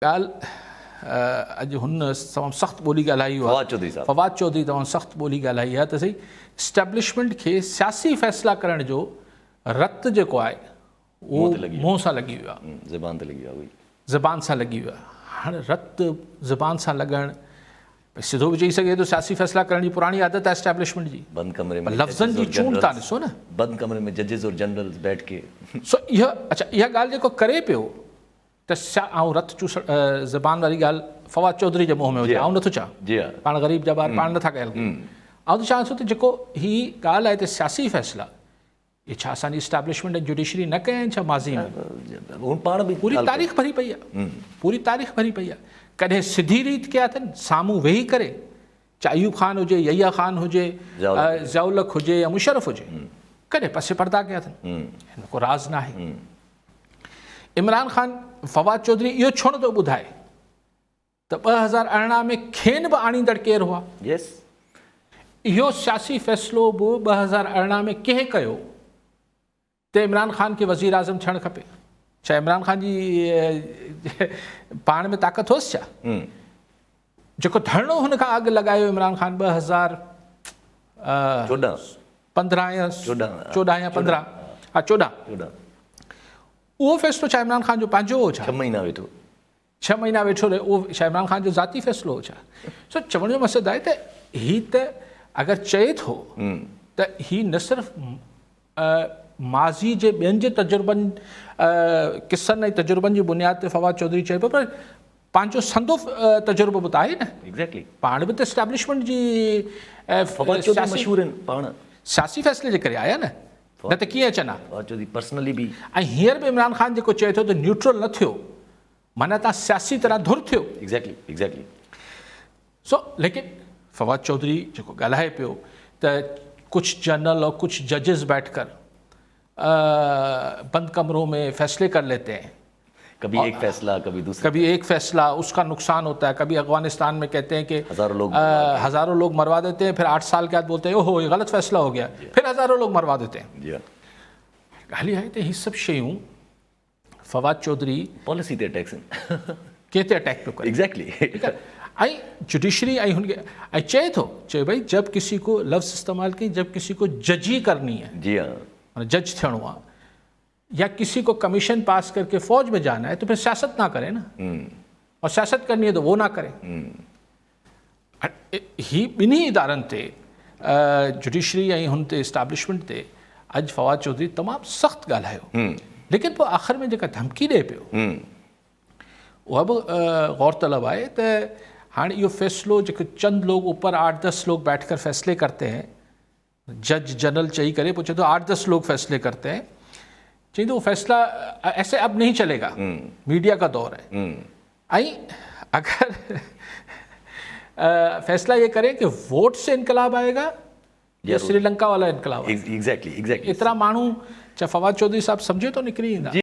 ॻाल्हि अॼु हुन तमामु सख़्तु ॿोली ॻाल्हाई आहे फवाद चौधरी तमामु सख़्तु ॿोली ॻाल्हाई आहे त सही इस्टेब्लिशमेंट खे सियासी फ़ैसिला करण जो रत जेको आहे उहो मुंहं सां लॻी वियो आहे, ज़बान सां लॻी वियो आहे। हाणे रत ज़बान सां लॻणु सिधो बि चई सघे थो सियासी फ़ैसिला करण जी पुराणी आदत आहे इस्टेब्लिशमेंट जी। बंद कमरे में लफ़्ज़नि जी चूंड था ॾिसो न, बंद कमरे में जजिस और जनरल्स बैठ के सो इहा इहा ॻाल्हि जेको करे पियो त ऐं रत चूसण ज़बान वारी ॻाल्हि फवाद चौधरी जे मुंहं में हुजे, आउं नथो चाहियां, पाण ग़रीब जा ॿार पाण नथा ॻाल्हि कयूं। आउं त चाहियां थो त जेको हीअ ॻाल्हि आहे त सियासी फ़ैसिला इहे छा असांजी इस्टेब्लिशमेंट ऐं जुडिशरी न कया आहिनि छा माज़ी में? पाण बि पूरी तारीख़ भरी पई आहे, पूरी तारीख़ भरी पई आहे। कॾहिं सिधी रीति कया अथनि साम्हूं वेही करे, चाहे अयूब ख़ान हुजे, यहिया ख़ान हुजे, ज़ियाउल हक़ हुजे या मुशर्रफ हुजे, कॾहिं पसे पर्दा कया अथनि, हिन को राज़ न आहे। इमरान ख़ान फवाद चौधरी इहो छो नथो ॿुधाए त 2018 में खेनि बि आणींदड़ केरु हुआ? इहो सियासी फ़ैसिलो बि 2018 में कंहिं कयो त इमरान ख़ान खे वज़ीर आज़म थियणु खपे? छा इमरान ख़ान जी पाण में ताक़त हुअसि छा? जेको धरणो हुन खां अॻु लॻायो इमरान ख़ान 2015 या 14 या 15, हा 14, उहो फ़ैसिलो छा इमरान ख़ान जो पंहिंजो हो छा? 6 महीना वेठो रहे, उहो छा इमरान ख़ान जो ज़ाती फ़ैसिलो हो छा? सो चवण जो मक़सदु आहे त हीअ त अगरि चए थो त हीअ न सिर्फ़ु माज़ी जे ॿियनि जे तजुर्बनि किसनि ऐं तजुर्बनि जी बुनियाद ते फवाद चौधरी चए पियो, पर पंहिंजो संदो तजुर्बो बि त आहे न। पाण बि त इस्टेब्लिशमेंट जी सियासी फ़ैसिले जे करे आया न त कीअं अचनि हा पर्सनली बि। ऐं हींअर बि इमरान ख़ान जेको चए थो त न्यूट्रल न थियो, माना तव्हां सियासी तरह धुर थियो। सो लेकिन फवाद चौधरी जेको ॻाल्हाए पियो त कुछ जनरल और कुछ जजेस बैठकर बंद कमरों में फैसले कर लेते हैं, कभी एक फैसला कभी दूसरा, कभी एक फैसला, उसका नुकसान होता है। कभी अफगानिस्तान में कहते हैं कि हज़ारों लोग मरवा देते हैं, फिर 8 साल के बाद बोलते हैं ओहो ये गलत फैसला हो गया, फिर हज़ारों लोग मरवा देते हैं। ॻाल्हि आहे त हीअ सभु शयूं फवाद चौधरी पॉलिसी ते अटैक कंहिं ते अटैक पियो करे। ऐं जुडिशरी ऐं हुनखे ऐं चए भाई जब किसी को लफ्ज़ इस्तेमाल कई, जब किसी को जजी करनी है, माना जज थियणो आहे, या किसी को कमीशन पास करके फौज में जाना है तो फिर सियासत ना करे ना, और सियासत करनी है तो वो ना करे। ही ॿिन्ही इदारनि ते जुडिशरी ऐं हुन ते इस्टेब्लिशमेंट ते अॼु फवाद चौधरी तमामु सख़्तु ॻाल्हायो, लेकिन पोइ आख़िर में जेका धमकी ॾिए पियो उहा बि गौरतलब आहे त हाणे इहो फ़ैसिलो जेको चंद लोग ऊपर 8-10 लोग बैठकर फैसले करते हैं, जज जनरल चई करे पोइ चए थो 8-10 लोग फैसले करते हैं, चाहिए तो वो फैसला ऐसे अब नहीं चलेगा, मीडिया का दौर है। आई अगर फैसला ये करें कि वोट से इनकलाब आएगा या श्रीलंका वाला इनकलाब, एग्जैक्टली इतना माण्हू चाहे फवाद चौधरी साहब समझे तो निकिरी ईंदा।